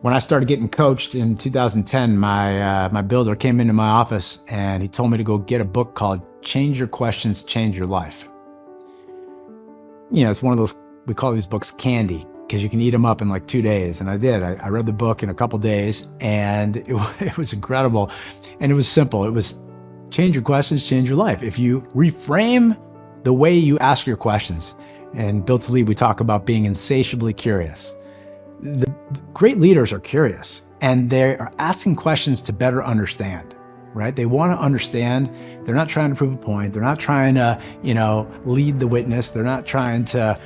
When I started getting coached in 2010, my builder came into my office and he told me to go get a book called Change Your Questions, Change Your Life. You know, it's one of those, we call these books candy because you can eat them up in like 2 days. And I did. I read the book in a couple days and it was incredible. And it was simple. It was change your questions, change your life. If you reframe the way you ask your questions, and 𝗶𝗀𝗄𝐵, we talk about being insatiably curious. The great leaders are curious and they are asking questions to better understand, right? They want to understand. They're not trying to prove a point. They're not trying to, lead the witness. They're not trying to,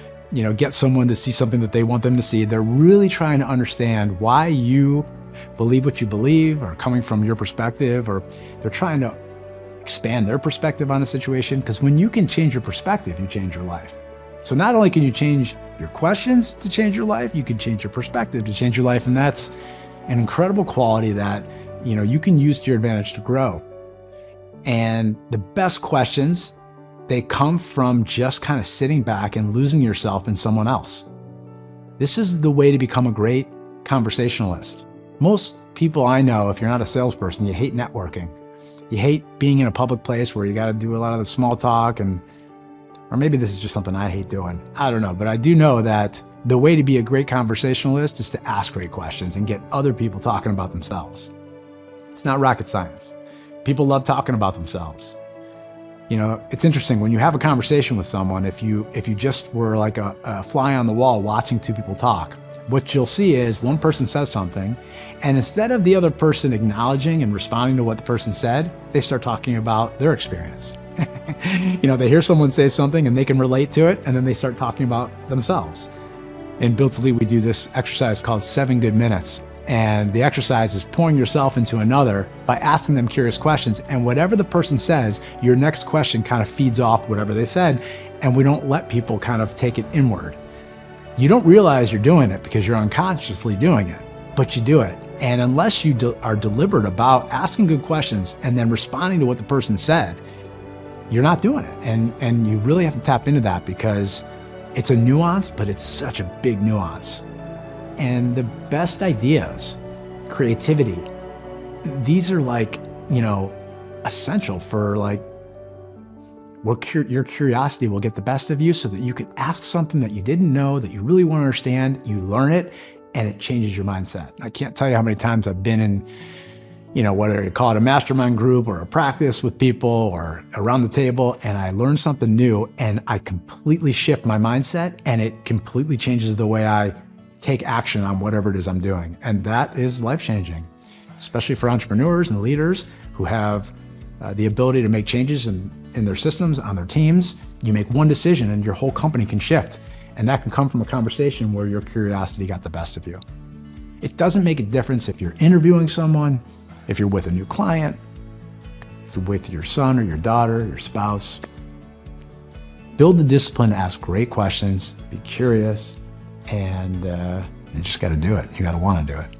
get someone to see something that they want them to see. They're really trying to understand why you believe what you believe or coming from your perspective, or they're trying to expand their perspective on a situation. Because when you can change your perspective, you change your life. So not only can you change your questions to change your life, you can change your perspective to change your life. And that's an incredible quality that, you can use to your advantage to grow. And the best questions, they come from just kind of sitting back and losing yourself in someone else. This is the way to become a great conversationalist. Most people I know, if you're not a salesperson, you hate networking. You hate being in a public place where you got to do a lot of the small talk, or maybe this is just something I hate doing. I don't know, but I do know that the way to be a great conversationalist is to ask great questions and get other people talking about themselves. It's not rocket science. People love talking about themselves. It's interesting when you have a conversation with someone, if you just were like a fly on the wall watching two people talk, what you'll see is one person says something, and instead of the other person acknowledging and responding to what the person said, they start talking about their experience. They hear someone say something and they can relate to it, and then they start talking about themselves. In 𝗶𝗀𝗄𝐵, we do this exercise called 7 Good Minutes. And the exercise is pouring yourself into another by asking them curious questions. And whatever the person says, your next question kind of feeds off whatever they said. And we don't let people kind of take it inward. You don't realize you're doing it because you're unconsciously doing it, but you do it. And unless you are deliberate about asking good questions and then responding to what the person said, you're not doing it. And you really have to tap into that because it's a nuance, but it's such a big nuance. And the best ideas, creativity, these are like, essential for like, your curiosity will get the best of you so that you can ask something that you didn't know, that you really want to understand, you learn it, and it changes your mindset. I can't tell you how many times I've been in, whether you call it a mastermind group or a practice with people or around the table, and I learn something new and I completely shift my mindset and it completely changes the way I take action on whatever it is I'm doing. And that is life-changing, especially for entrepreneurs and leaders who have the ability to make changes in their systems, on their teams. You make one decision and your whole company can shift. And that can come from a conversation where your curiosity got the best of you. It doesn't make a difference if you're interviewing someone, if you're with a new client, if you're with your son or your daughter, your spouse. Build the discipline to ask great questions, be curious, and you just got to do it. You got to want to do it.